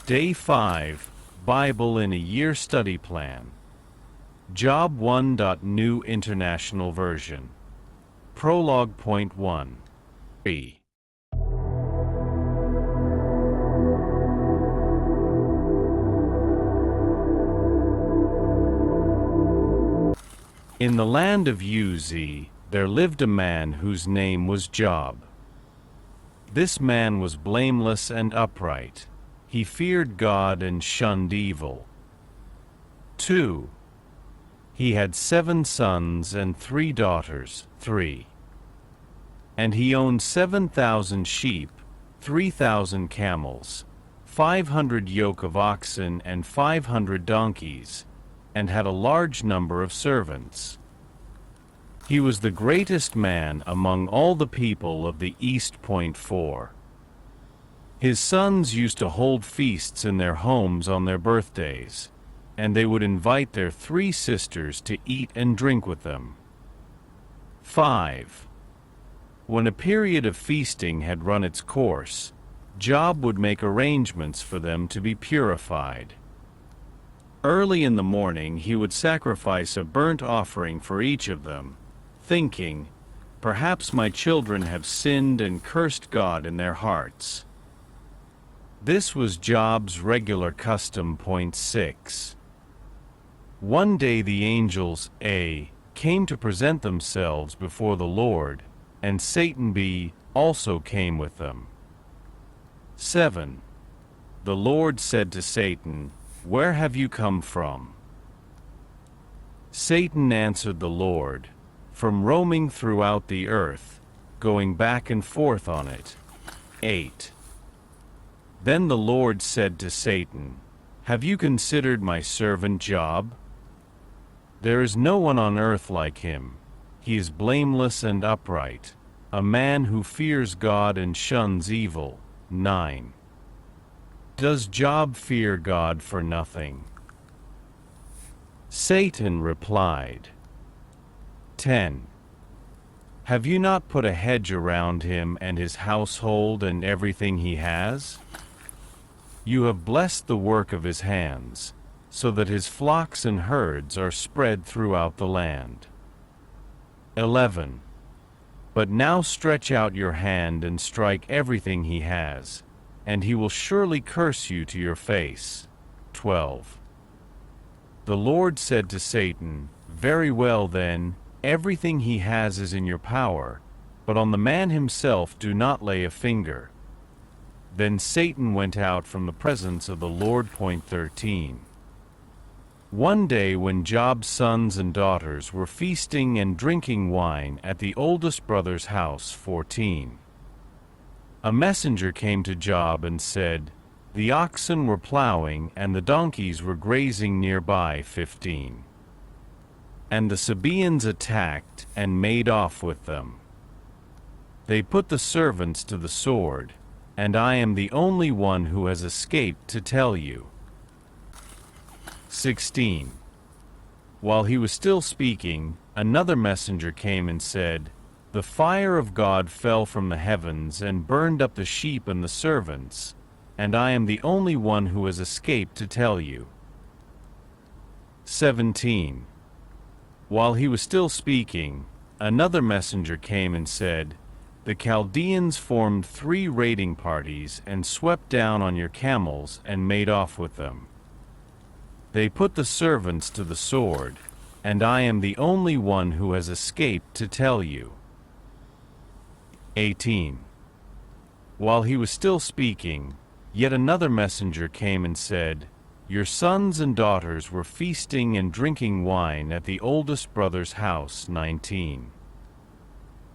Day 5, Bible in a Year Study Plan. Job 1. New International Version. Prologue. Point 1. B. In the land of Uz, there lived a man whose name was Job. This man was blameless and upright. He feared God and shunned evil. 2. He had 7 sons and 3 daughters. 3. And he owned 7,000 sheep, 3,000 camels, 500 yoke of oxen and 500 donkeys, and had a large number of servants. He was the greatest man among all the people of the East. Point 4. His sons used to hold feasts in their homes on their birthdays, and they would invite their 3 sisters to eat and drink with them. 5. When a period of feasting had run its course, Job would make arrangements for them to be purified. Early in the morning he would sacrifice a burnt offering for each of them, thinking, "Perhaps my children have sinned and cursed God in their hearts." This was Job's regular custom. Point 6. One day the angels A. came to present themselves before the Lord, and Satan B. also came with them. 7. The Lord said to Satan, "Where have you come from?" Satan answered the Lord, "From roaming throughout the earth, going back and forth on it." 8. Then the Lord said to Satan, "Have you considered my servant Job? There is no one on earth like him. He is blameless and upright, a man who fears God and shuns evil." 9. Does Job fear God for nothing? Satan replied. 10. Have you not put a hedge around him and his household and everything he has? You have blessed the work of his hands, so that his flocks and herds are spread throughout the land. 11. But now stretch out your hand and strike everything he has, and he will surely curse you to your face. 12. The Lord said to Satan, "Very well then, everything he has is in your power, but on the man himself do not lay a finger." Then Satan went out from the presence of the Lord. Point 13. One day when Job's sons and daughters were feasting and drinking wine at the oldest brother's house. 14. A messenger came to Job and said, "The oxen were plowing and the donkeys were grazing nearby." 15. And the Sabaeans attacked and made off with them. They put the servants to the sword, and I am the only one who has escaped to tell you. 16. While he was still speaking, another messenger came and said, "The fire of God fell from the heavens and burned up the sheep and the servants, and I am the only one who has escaped to tell you." 17. While he was still speaking, another messenger came and said, "The Chaldeans formed 3 raiding parties and swept down on your camels and made off with them. They put the servants to the sword, and I am the only one who has escaped to tell you." 18. While he was still speaking, yet another messenger came and said, "Your sons and daughters were feasting and drinking wine at the oldest brother's house." 19.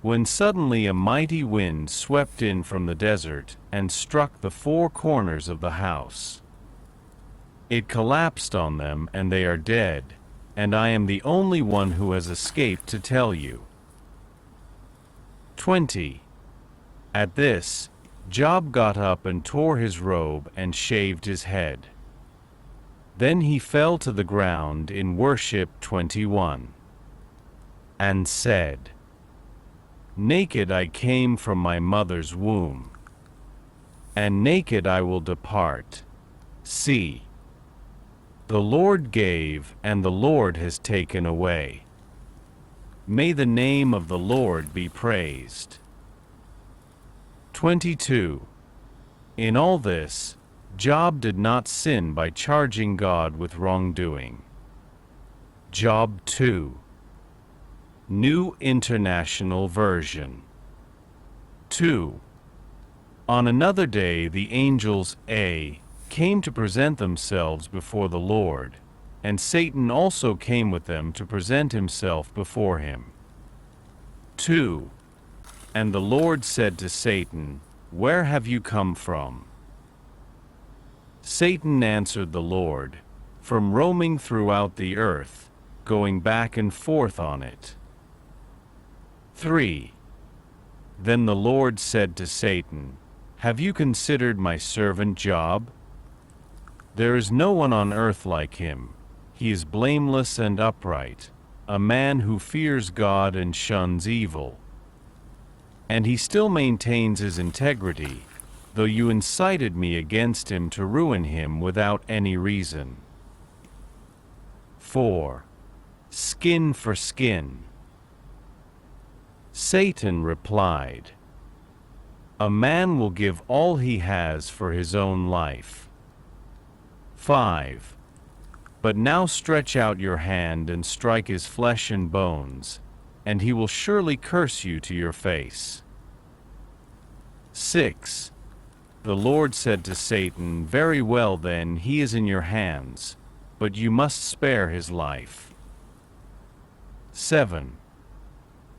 When suddenly a mighty wind swept in from the desert and struck the 4 corners of the house. It collapsed on them and they are dead, and I am the only one who has escaped to tell you. 20. At this, Job got up and tore his robe and shaved his head. Then he fell to the ground in worship. 21. And said, "Naked I came from my mother's womb, and naked I will depart. See, the Lord gave, and the Lord has taken away. May the name of the Lord be praised. 22. In all this, Job did not sin by charging God with wrongdoing. Job 2. New International Version. 2. On another day the angels came to present themselves before the Lord, and Satan also came with them to present himself before him. 2. And the Lord said to Satan, Where have you come from? Satan answered the Lord, From roaming throughout the earth, going back and forth on it. 3. Then the Lord said to Satan, Have you considered my servant Job? There is no one on earth like him. He is blameless and upright, a man who fears God and shuns evil. And he still maintains his integrity, though you incited me against him to ruin him without any reason. 4. Skin for skin. Satan replied, A man will give all he has for his own life. 5. But now stretch out your hand and strike his flesh and bones, and he will surely curse you to your face. 6. The Lord said to Satan, Very well then, he is in your hands, but you must spare his life. 7.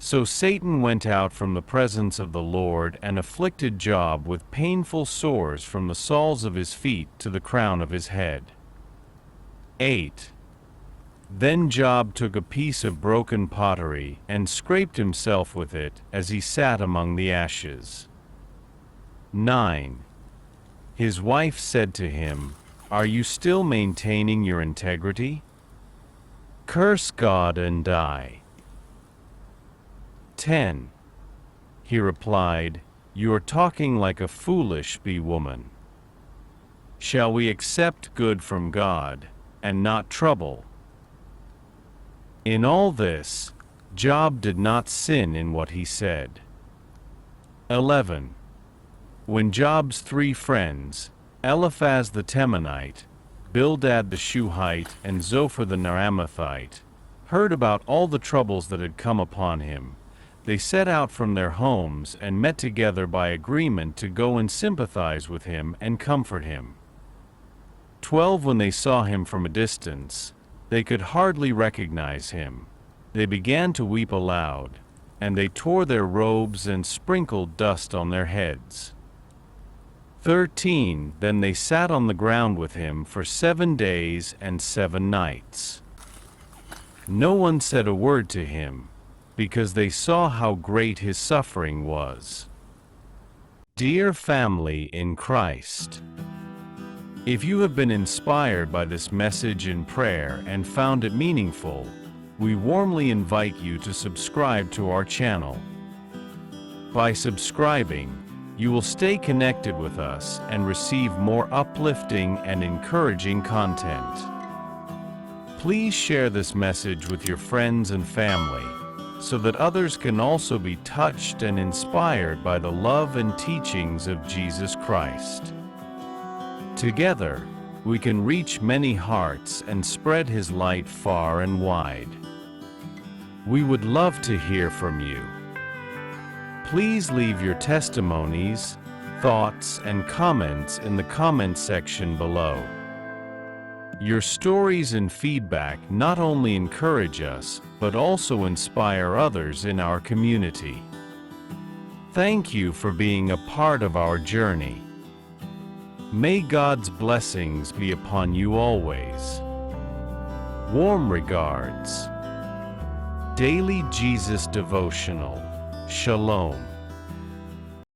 So Satan went out from the presence of the Lord and afflicted Job with painful sores from the soles of his feet to the crown of his head. 8. Then Job took a piece of broken pottery and scraped himself with it as he sat among the ashes. 9. His wife said to him, Are you still maintaining your integrity? Curse God and die. 10. He replied, You are talking like a foolish woman. Shall we accept good from God, and not trouble? In all this, Job did not sin in what he said. 11. When Job's 3 friends, Eliphaz the Temanite, Bildad the Shuhite, and Zophar the Naamathite, heard about all the troubles that had come upon him, they set out from their homes and met together by agreement to go and sympathize with him and comfort him. 12. When they saw him from a distance, they could hardly recognize him. They began to weep aloud, and they tore their robes and sprinkled dust on their heads. 13. Then they sat on the ground with him for 7 days and 7 nights. No one said a word to him, because they saw how great his suffering was. Dear family in Christ, if you have been inspired by this message in prayer and found it meaningful, we warmly invite you to subscribe to our channel. By subscribing, you will stay connected with us and receive more uplifting and encouraging content. Please share this message with your friends and family, so that others can also be touched and inspired by the love and teachings of Jesus Christ. Together, we can reach many hearts and spread His light far and wide. We would love to hear from you. Please leave your testimonies, thoughts, and comments in the comment section below. Your stories and feedback not only encourage us, but also inspire others in our community. Thank you for being a part of our journey. May God's blessings be upon you always. Warm regards. Daily Jesus Devotional. Shalom.